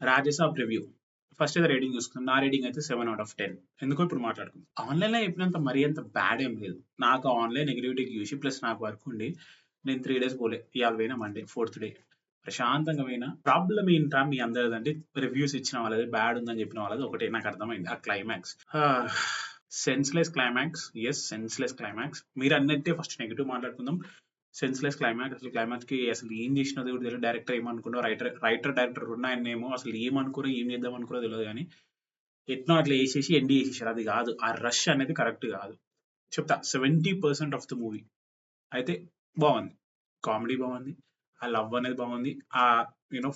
Raja Saab review first అయితే rating చూసుకుందాం. నా రేటింగ్ అయితే 7/10. ఎందుకో ఇప్పుడు మాట్లాడుకుందాం. ఆన్లైన్లో చెప్పినంత మరీ అంత బ్యాడ్ ఏం లేదు. నాకు ఆన్లైన్ నెగిటివిటీ చూసి ప్లస్ నాకు వర్క్ ఉండి నేను 3 days పోలే. ఇవాళ పోయినా మండే 4th day ప్రశాంతంగా పోయినా. ప్రాబ్లం ఏంటా మీ అందరిదంటే రివ్యూస్ ఇచ్చిన వాళ్ళది బ్యాడ్ ఉందని చెప్పిన వాళ్ళది ఒకటే నాకు అర్థమైంది. ఆ climax senseless climax. Yes, senseless climax. మీరు అన్నట్టే ఫస్ట్ నెగిటివ్ మాట్లాడుకుందాం. Senseless climax. అసలు క్లైమాక్స్ కి అసలు ఏం చేసినది కూడా తెలియదు. డైరెక్టర్ ఏమనుకున్నా, డైరెక్టర్ ఉన్నాయనేమో అసలు ఏమనుకున్నా ఏం చేద్దాం అనుకున్నా తెలియదు. కానీ ఎట్నో అట్లా వేసేసి ఎండి చేసేసారు. అది కాదు, ఆ రష్ అనేది కరెక్ట్ కాదు. చెప్తా 70% ఆఫ్ ద మూవీ అయితే బాగుంది. కామెడీ బాగుంది, ఆ లవ్ అనేది బాగుంది, ఆ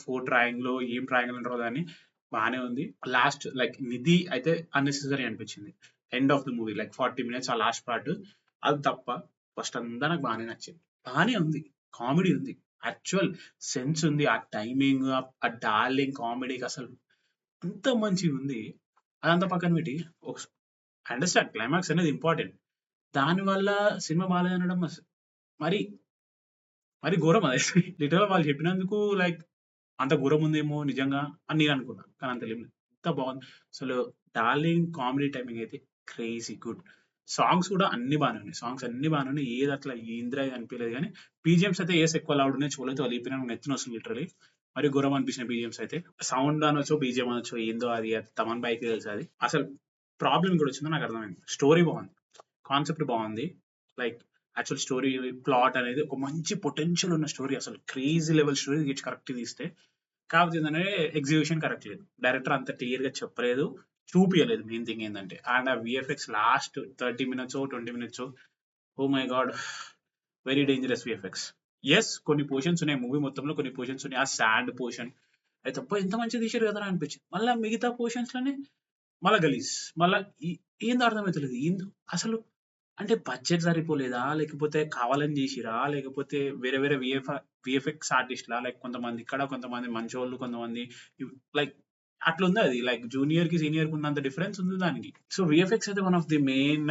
ఫోర్ ట్రయాంగిల్ లో ఏం ట్రయాంగిల్ అంటారో దాన్ని బాగానే ఉంది. లాస్ట్ లైక్ నిధి అయితే అన్నెసెసరీ అనిపించింది. End of the movie like 40 minutes ఆ లాస్ట్ పార్ట్, అది తప్ప ఫస్ట్ అంతా నాకు బాగానే నచ్చింది. బాగానే ఉంది, కామెడీ ఉంది, యాక్చువల్ సెన్స్ ఉంది, ఆ టైమింగ్, ఆ డార్లింగ్ కామెడీకి అసలు అంత మంచిగా ఉంది. అదంతా పక్కన పెట్టి ఒక అండర్స్టాండ్ క్లైమాక్స్ అనేది ఇంపార్టెంట్. దానివల్ల సినిమా బాగాలేదు అనడం మరి మరి ఘోరం అది. లిటరల్ వాళ్ళు చెప్పినందుకు లైక్ అంత ఘోరం ఉందేమో నిజంగా అని నేను అనుకున్నా. కానీ అంత లేదు. ఎంత బాగుంది అసలు. డార్లింగ్ కామెడీ టైమింగ్ అయితే క్రేజీ గుడ్. సాంగ్స్ కూడా అన్ని బాగానే ఉన్నాయి. సాంగ్స్ అన్ని బాగానే ఉన్నాయి. ఏది అట్లా ఏంద్రా అనిపించలేదు. కానీ బీజిఎమ్స్ అయితే ఏస్ ఎక్కువ లౌడ్ ఉన్నాయి. చూడలేదు వాళ్ళు అయిపోయినా నెత్తిన వస్తుంది లిటరలీ. మరి ఘోరం అనిపించిన బీజిఎమ్స్ అయితే. సౌండ్ అనొచ్చో బీజిఎం అనొచ్చో ఏందో అది తమన్ బైక్ తెలుసు అది. అసలు ప్రాబ్లం ఇక్కడ వచ్చిందో నాకు అర్థమైంది. స్టోరీ బాగుంది, కాన్సెప్ట్ బాగుంది. లైక్ యాక్చువల్ స్టోరీ ప్లాట్ అనేది ఒక మంచి పొటెన్షియల్ ఉన్న స్టోరీ. అసలు క్రేజీ లెవెల్ స్టోరీ కరెక్ట్ తీస్తే. కాకపోతే ఏంటంటే ఎగ్జిక్యూషన్ కరెక్ట్ లేదు. డైరెక్టర్ అంత క్లియర్ గా చెప్పలేదు, చూపించలేదు. మెయిన్ థింగ్ ఏంటంటే అండ్ ఆ VFX last 30 minutes 20 minutes, oh my God, very dangerous VFX. Yes, కొన్ని పోర్షన్స్ ఉన్నాయి మూవీ మొత్తంలో, కొన్ని పోర్షన్స్ ఉన్నాయి. ఆ శాండ్ పోర్షన్ అయితే తప్ప ఎంత మంచిగా తీసారు కదా అనిపించింది. మళ్ళీ మిగతా పోర్షన్స్ లోనే మళ్ళా గలీజ్. మళ్ళా ఏందో అర్థమవుతలేదు. ఏందో అసలు, అంటే బడ్జెట్ సరిపోలేదా, లేకపోతే కావాలని చేసిరా, లేకపోతే వేరే వేరే విఎఫ్ఎక్స్ ఆర్టిస్ట్లా, లైక్ కొంతమంది ఇక్కడ, కొంతమంది మంచోళ్ళు, కొంతమంది లైక్ అట్లా ఉంది. అది లైక్ జూనియర్ కి సీనియర్ కి ఉన్నంత డిఫరెన్స్ ఉంది దానికి. సో విఎఫ్ఎక్స్ అయితే one of the main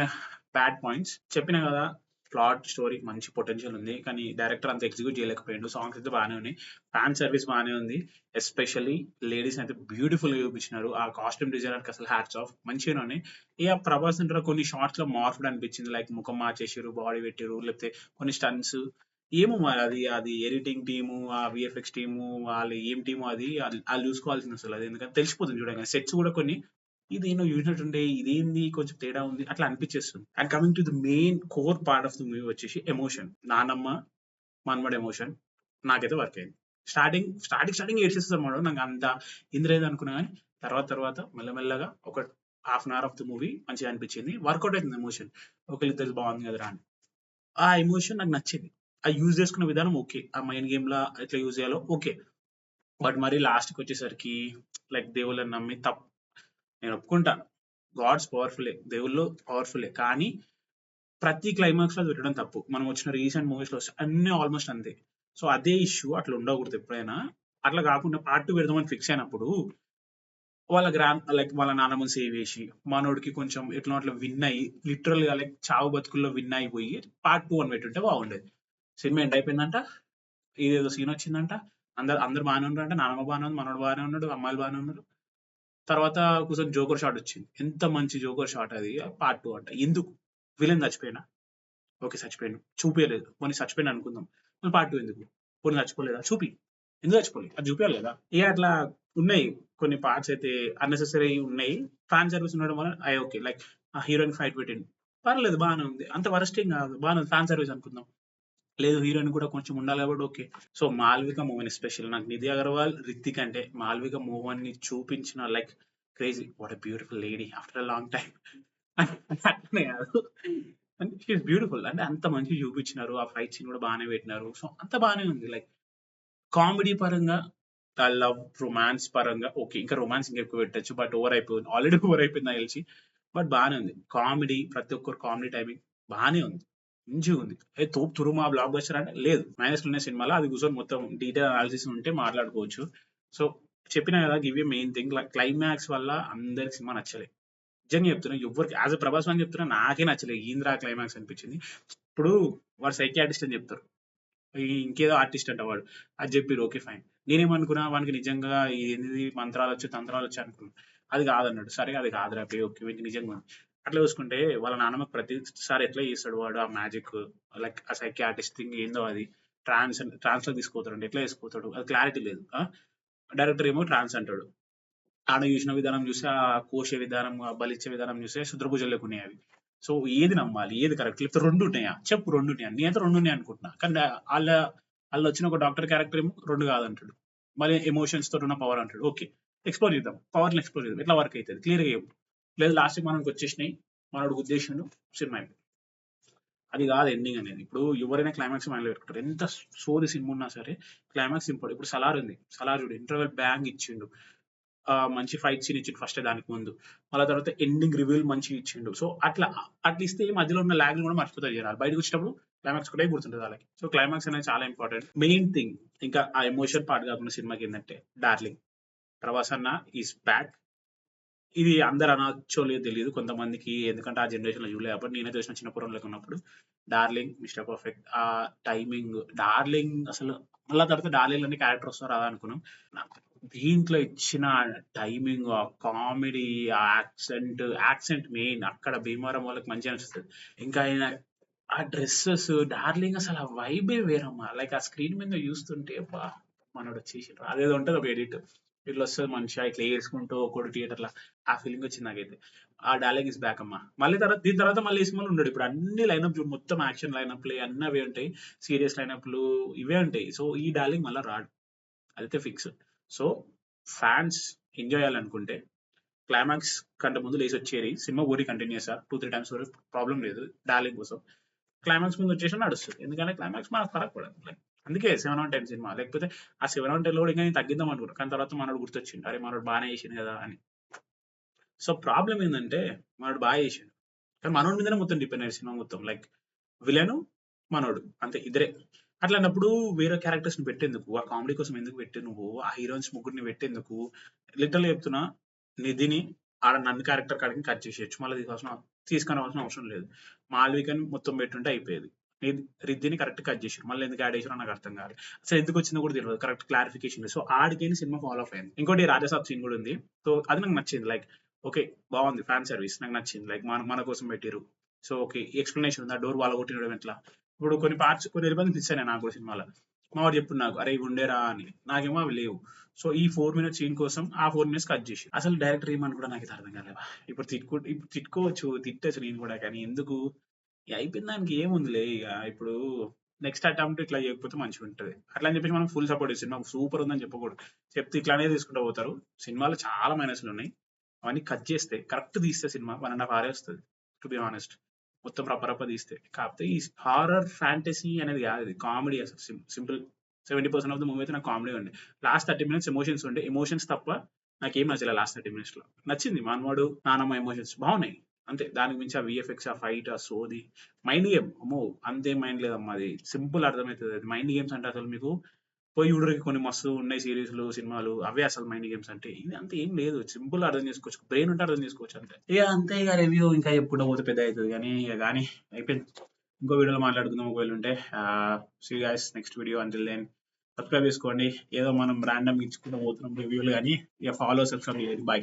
bad points. చెప్పినా కదా, ప్లాట్ స్టోరీ మంచి పొటెన్షియల్ ఉంది, కానీ డైరెక్టర్ అంత ఎగ్జిక్యూట్ చేయలేకపోయాడు. సాంగ్స్ అయితే బాగానే ఉన్నాయి, ఫ్యాన్ సర్వీస్ బాగానే ఉంది. ఎస్పెషల్లీ లేడీస్ అయితే బ్యూటిఫుల్ గా చూపించినారు. ఆ కాస్ట్యూమ్ డిజైనర్ కి అసలు హ్యాట్స్ ఆఫ్, మంచిగానే ఉన్నాయి. ఇక ప్రభాస్ అంటారు కొన్ని షార్ట్స్ లో మార్ఫ్డ్ అనిపించింది. లైక్ ముఖం మార్చేసారు, బాడీ పెట్టారు, లేకపోతే కొన్ని స్టన్స్ ఏమో మరి. అది అది ఎడిటింగ్ టీము, ఆ విఎఫ్ఎక్స్ టీము, వాళ్ళు ఏం టీము అది వాళ్ళు చూసుకోవాల్సింది అసలు. అది ఎందుకంటే తెలిసిపోతుంది చూడగానే. సెట్స్ కూడా కొన్ని ఇది నేను చూసినట్టుండే, ఇదేంది కొంచెం తేడా ఉంది అట్లా అనిపించేస్తుంది. And coming to the main core part of the movie వచ్చేసి ఎమోషన్. నానమ్మ మన్మడ్ ఎమోషన్ నాకైతే వర్క్ అయింది. స్టార్టింగ్ ఏడ్చేస్తాను అనమాట. నాకు అంత ఇంద్రేది అనుకున్నా, కానీ తర్వాత మెల్లమెల్లగా ఒక హాఫ్ ఆఫ్ ది మూవీ మంచిగా అనిపించింది. వర్కౌట్ అవుతుంది ఎమోషన్. ఒకరిద్దరు బాగుంది కదరా అని. ఆ ఎమోషన్ నాకు నచ్చింది. ఆ యూజ్ చేసుకున్న విధానం ఓకే, ఆ మైండ్ గేమ్ లా ఎట్లా యూజ్ చేయాలో ఓకే. బట్ మరి లాస్ట్కి వచ్చేసరికి లైక్ దేవుళ్ళని నమ్మి తప్పు. నేను ఒప్పుకుంటా, గాడ్స్ పవర్ఫుల్లే, దేవుళ్ళు పవర్ఫుల్లే, కానీ ప్రతి క్లైమాక్స్ లో అది పెట్టడం తప్పు. మనం వచ్చిన రీసెంట్ మూవీస్ లో అన్ని ఆల్మోస్ట్ అంతే. సో అదే ఇష్యూ అట్లా ఉండకూడదు ఎప్పుడైనా. అట్లా కాకుండా పార్ట్ 2 పెడదామని ఫిక్స్ అయినప్పుడు వాళ్ళ లైక్ వాళ్ళ నాన్నమ్మని సేవ్ చేసి మనోడికి కొంచెం ఎట్లా అట్లా విన్ అయ్యి లిటరల్ గా లైక్ చావు బతుకుల్లో విన్ అయిపోయి పార్ట్ 2 అని పెట్టుంటే బాగుండేది. సినిమా ఎండ్ అయిపోయిందంట, ఇదేదో సీన్ వచ్చిందంట, అందరు బాగానే ఉన్నారంట, నాన్నమ్మ బాగానే ఉంది, మనోడు బాగానే ఉన్నాడు, అమ్మాయిలు బాగానే ఉన్నారు. తర్వాత కొంచెం జోకర్ షాట్ వచ్చింది. ఎంత మంచి జోకర్ షాట్ అది. పార్ట్ 2 అంట. ఎందుకు? విలన్ చచ్చిపోయినా, ఓకే చచ్చిపోయాడు, చూపించలేదు, పోనీ చచ్చిపోయిన అనుకుందాం, మరి పార్ట్ 2 ఎందుకు? పోనీ చచ్చిపోలేదా, చూపి. ఎందుకు చచ్చిపోలేదు అది చూపించాలి కదా. ఇక అట్లా ఉన్నాయి కొన్ని పార్ట్స్ అయితే అన్నెసెసరీ ఉన్నాయి. ఫ్యాన్ సర్వీస్ ఉండడం వల్ల అవి ఓకే. లైక్ ఆ హీరోయిన్ ఫైట్ పెట్టింది, పర్లేదు బాగానే ఉంది, అంత వరస్ట్ ఏం కాదు, బాగానే ఉంది, ఫ్యాన్ సర్వీస్ అనుకుందాం. లేదు, హీరోయిన్ కూడా కొంచెం ఉండాలి కాబట్టి okay. So Malavika Mohan special నాకు నిధి అగర్వాల్, రిత్తిక్ అంటే మాల్విక మోహన్ ని చూపించిన like crazy. What a beautiful lady after a long time. అట్లనే కాదు, అంటే షీఈస్ బ్యూటిఫుల్. అంటే అంత మంచిగా చూపించినారు. ఆ ఫైట్ సీన్ కూడా బాగానే పెట్టినారు. సో అంత బాగానే ఉంది. లైక్ కామెడీ పరంగా, లవ్ రొమాన్స్ పరంగా ఓకే. ఇంకా రొమాన్స్ ఇంకా ఎక్కువ పెట్టచ్చు, బట్ ఓవర్ అయిపోయింది, ఆల్రెడీ ఓవర్ అయిపోయింది నాకు తెలిసి. బట్ బాగానే ఉంది కామెడీ. ప్రతి ఒక్కరు కామెడీ టైమింగ్ బాగానే ఉంది, మంచిగా ఉంది. ఏ తోపు తురుమా బ్లాక్ బస్టర్ అంటే లేదు, మైనస్ లోనే సినిమాలో అది కూర్చొని మొత్తం డీటెయిల్ అనాలిసిస్ ఉంటే మాట్లాడుకోవచ్చు. సో చెప్పినా కదా, give a main thing. Climax వల్ల అందరికి సినిమా నచ్చలేదు. నిజంగా చెప్తున్నా, ఎవరికి యాజ్ అ ప్రభాస్ అని చెప్తున్నా, నాకే నచ్చలేదు. ఈంద్రా క్లైమాక్స్ అనిపించింది. ఇప్పుడు వాడు సైకియాటిస్ట్ అని చెప్తారు, ఇంకేదో ఆర్టిస్ట్ అంట వాడు. అది చెప్పిర్రు. Okay fine. నేనేమనుకున్నా వానికి నిజంగా ఏంది మంత్రాలొచ్చు, తంత్రాలొచ్చు అనుకున్నా. అది కాదన్నాడు. సరే అది కాదురా బే ఓకే. వీనికి నిజంగా ఉంది. అట్లా చూసుకుంటే వాళ్ళ నాన్నమ్మకి ప్రతిసారి ఎట్లా చేస్తాడు వాడు ఆ మ్యాజిక్ లైక్ ఆ సైకియాట్రిస్ట్ థింగ్ ఏందో అది ట్రాన్స్‌లో తీసుకుపోతాడండి. ఎట్లా తీసుకుపోతాడు? అది క్లారిటీ లేదు. డైరెక్టర్ ఏమో ట్రాన్స్ అంటాడు. ఆడ చూసిన విధానం చూసి, ఆ కోసే విధానం, ఆ బలిచ్చే విధానం చూస్తే శుద్రభుజం లెక్కున్నాయి అవి. సో ఏది నమ్మాలి? ఏది కరెక్ట్? లేకపోతే 2 ఉన్నాయా? చెప్పు 2 ఉన్నాయా? నేనైతే 2 ఉన్నాయి అనుకుంటున్నా. కానీ ఆళ్ళొచ్చిన ఒక డాక్టర్ క్యారెక్టర్ ఏమో 2 కాదంటాడు. మళ్ళీ ఎమోషన్స్ తోటి పవర్ అంటాడు. ఓకే. ఎక్స్‌ప్లోర్ చేద్దాం. పవర్‌ని ఎక్స్‌ప్లోర్ చేద్దాం. ఎట్లా వర్క్ అయితది? క్లియర్‌గా చెప్పు. లేదు లాస్ట్‌కి మనకొచ్చేసినాయి. మనోడు గుద్దేసిండు. సినిమా అయిపోయింది. అది కాదు ఎండింగ్ అనేది. ఇప్పుడు ఎవరైనా క్లైమాక్స్ మైండ్‌లో పెట్టుకుంటారు. ఎంత సోది సినిమా ఉన్నా సరే క్లైమాక్స్ ఇంపార్టెంట్. ఇప్పుడు 'సలార్' ఉంది. 'సలార్' చూడు ఇంటర్వెల్ బ్యాంగ్ ఇచ్చిండు. మంచి ఫైట్ సీన్ ఇచ్చిండు ఫస్ట్ దానికి ముందు. మళ్ళా తర్వాత ఎండింగ్ రివీల్ మంచిగా ఇచ్చిండు. సో అట్లా అట్లా ఇస్తే మధ్యలో ఉన్న లాగ్‌ని కూడా మర్చిపోతారు జనాలు. బయటకి వచ్చేటప్పుడు క్లైమాక్స్ ఒకటే గుర్తుంటది వాళ్ళకి. సో క్లైమాక్స్ అనేది చాలా ఇంపార్టెంట్. మెయిన్ థింగ్ ఇంకా ఆ ఎమోషన్ పార్ట్ కాకుండా సినిమాకి ఏందంటే 'డార్లింగ్' ప్రభాస్ అన్న ఈస్ బ్యాక్. ఇది అందరు అనొచ్చో లేదో తెలీదు. కొంతమందికి ఎందుకంటే ఆ జనరేషన్‌లో చూడలే కాబట్టి నేనే చూసిన చిన్న పోరడులెక్క ఉన్నప్పుడు. 'డార్లింగ్', 'మిస్టర్ పర్ఫెక్ట్' ఆ టైమింగ్ 'డార్లింగ్' అసలు మళ్ళా తర్వాత 'డార్లింగ్‌లోనే' క్యారెక్టర్ వస్తదో రాదో అనుకున్నాం. దీంట్లో ఇచ్చిన టైమింగ్, ఆ కామెడీ, ఆ యాక్సెంట్ మెయిన్ అక్కడ భీమవరం వాళ్ళకి మంచిగా నచ్చుతది. ఇంకా ఆయన ఆ డ్రెసెస్ 'డార్లింగ్' అసలు ఆ వైబే వేరమ్మా. లైక్ ఆ స్క్రీన్ మీద చూస్తుంటే అబ్బా! మనోడు వచ్చేసిండ్రు. అదేదో ఉంటది ఒక ఎడిట్. ఇట్లొస్తది మంచిగా ఇట్లా ఏడ్చుకుంటూ ఒకడు థియేటర్‌ల ఆ ఫీలింగ్ వచ్చింది నాకైతే. ఆ 'డార్లింగ్ ఈస్ బ్యాక్' అమ్మా. మళ్ళీ దీని తర్వాత మళ్ళీ ఈ సినిమాలో ఉండడు. ఇప్పుడు అన్ని లైనప్ చూడు మొత్తం యాక్షన్ లైనప్‌లే అన్నీ అవే ఉంటాయి. సీరియస్ లైనప్‌లు ఇవే ఉంటాయి. సో ఈ 'డార్లింగ్' మళ్ళా రాడు. అదైతే ఫిక్స్. సో ఫాన్స్ ఎంజాయ్ చేయాలనుకుంటే క్లైమాక్స్ కంటే ముందు లేసొచ్చేరి. సినిమా ఓరి కంటిన్యూ చేశా. 2, 3 టైమ్స్ వరకు ప్రాబ్లమ్ లేదు. 'డార్లింగ్' కోసం. క్లైమాక్స్ ముందు వచ్చేసినా నడుస్తది. ఎందుకంటే క్లైమాక్స్ మనకు ఫరక్ పడదు. లైక్ అందుకే 7/10 సినిమా. లేకపోతే ఆ 7/10లో కూడా ఇంకా నేను తగ్గిద్దాం అనుకున్నా. కానీ తర్వాత మనోడు గుర్తొచ్చిండు. అరే! మనోడు బానే చేసిండు కదా అని. సో ప్రాబ్లమ్ ఏందంటే మనోడు బాగా చేసిండు. కానీ మనోడి మీదనే మొత్తం డిపెండ్ అయ్యింది సినిమా మొత్తం. లైక్ విలన్, మనోడు అంతే ఇద్దరే. అట్లాన్నప్పుడు వేరే క్యారెక్టర్స్‌ని పెట్టేందుకు? ఆ కామెడీ కోసం ఎందుకు పెట్టావు నువ్వు? ఆ హీరోయిన్స్ ముగ్గురిని పెట్టేందుకు? లిటరల్లీ చెప్తున్నా 'నిధిని' ఆడ నన్ను క్యారెక్టర్ కాడికి కట్ చేసేయొచ్చు. మళ్ళీ తీసుకురావాల్సిన అవసరం లేదు. 'మాళవికని' మొత్తం పెట్టుంటే అయిపోయేది. 'రిద్దిని' కరెక్ట్ కట్ చేసిర్రు. మళ్ళీ ఎందుకు యాడ్ చేసిర్రో నాకు అర్థం కాలే. అసలు ఎందుకొచ్చిందో కూడా తెలవదు. కరెక్ట్ క్లారిఫికేషన్ లేదు. సో ఆడికెళ్ళి సినిమా ఫాలో ఆఫ్ అయింది. ఇంకోటి 'రాజాసాబ్' సీన్ కూడా ఉంది. సో అది నాకు నచ్చింది. Like okay. బావుంది. ఫ్యాన్ సర్వీస్ నాకు నచ్చింది. లైక్ మన మన కోసం పెట్టిర్రు. So okay. ఎక్స్‌ప్లనేషన్ ఉంది. ఆ డోర్ పగలగొట్టడం ఎట్లా? ఇప్పుడు కొన్ని ఎలిమెంట్స్ మిస్ అయినాయి నాకు కూడా సినిమాలో. మా వాడు చెప్పిండు నాకు, "అరే! ఇవి ఉండేరా" అని. నాకేమో అవి లేవు. సో ఈ 4 మినిట్స్ సీన్ కోసం ఆ 4 మినిట్స్ కట్ చేసిండు. అసలు డైరెక్టర్ ఏమనుకున్నాడో నాకైతే అర్థం కాలేవా. ఇప్పుడు తిట్టుకోవచ్చు, తిట్టొచ్చు నేను కూడా. కానీ ఎందుకు? ఇగ అయిపోయిన దానికి ఏముందిలే ఇగ. ఇప్పుడు నెక్స్ట్ అటెంప్ట్ ఇట్లా చేయకపోతే మంచిగుంటది. అట్లా అని చెప్పేసి మనం ఫుల్ సపోర్ట్ చేసి సినిమా సూపర్ ఉందని చెప్పకూడదు. చెప్తే ఇట్లానే తీసుకుంటూ పోతారు. సినిమాలో చాలా మైనస్‌లున్నాయి. అవన్నీ కట్ చేస్తే కరెక్ట్ తీస్తే సినిమా 1 ½ అవరే వస్తది. To be honest. మొత్తం రప తీస్తే. కాకపోతే ఈ హారర్ ఫ్యాంటసీ అనేది కాదు ఇది. కామెడీ అసలు సింపుల్ 70% ఆఫ్ ద మూవీ అయితే నాకు కామెడీ ఉండే. లాస్ట్ 30 మినిట్స్ ఎమోషన్స్ ఉండే. ఎమోషన్స్ తప్ప నాకేం నచ్చలే లాస్ట్ 30 మినిట్స్‌లో. నచ్చింది 'మనవాడు', 'నానమ్మ' ఎమోషన్స్ బాగున్నాయి. అంతే. దానికి మించి ఆ వీఎఫ్ఎక్స్, ఆ ఫైట్, ఆ సోది మైండ్ గేమ్. అమ్మో! అంతేం మైండ్ లేదమ్మా అది. సింపుల్ అర్థమైతది అది. మైండ్ గేమ్స్ అంటే అసలు మీకు పోయి చూడుర్రి కొన్ని మస్తు ఉన్నాయి సీరీస్‌లు, సినిమాలు. అవే అసలు మైండ్ గేమ్స్ అంటే. ఇది అంత ఏం లేదు. సింపుల్‌గా అర్థం చేసుకోవచ్చు. బ్రెయిన్ ఉంటే అర్థం చేసుకోవచ్చు అంతే. ఇగ అంతే ఇగ రివ్యూ ఇంకా చెప్పుకుంటా పోతే పెద్దగా అయితది గానీ ఇగ గానీ అయిపోయింది. ఇంకో వీడియోలో మాట్లాడుకుందాం ఒకవేళ ఉంటే. See you guys next video until then subscribe చేసుకోండి. ఏదో మనం రాండమ్‌గా ఇచ్చుకుంటూ పోతున్నాం రివ్యూలు గానీ ఇగ ఫాలో, సబ్స్క్రైబ్ చేయండి. బై.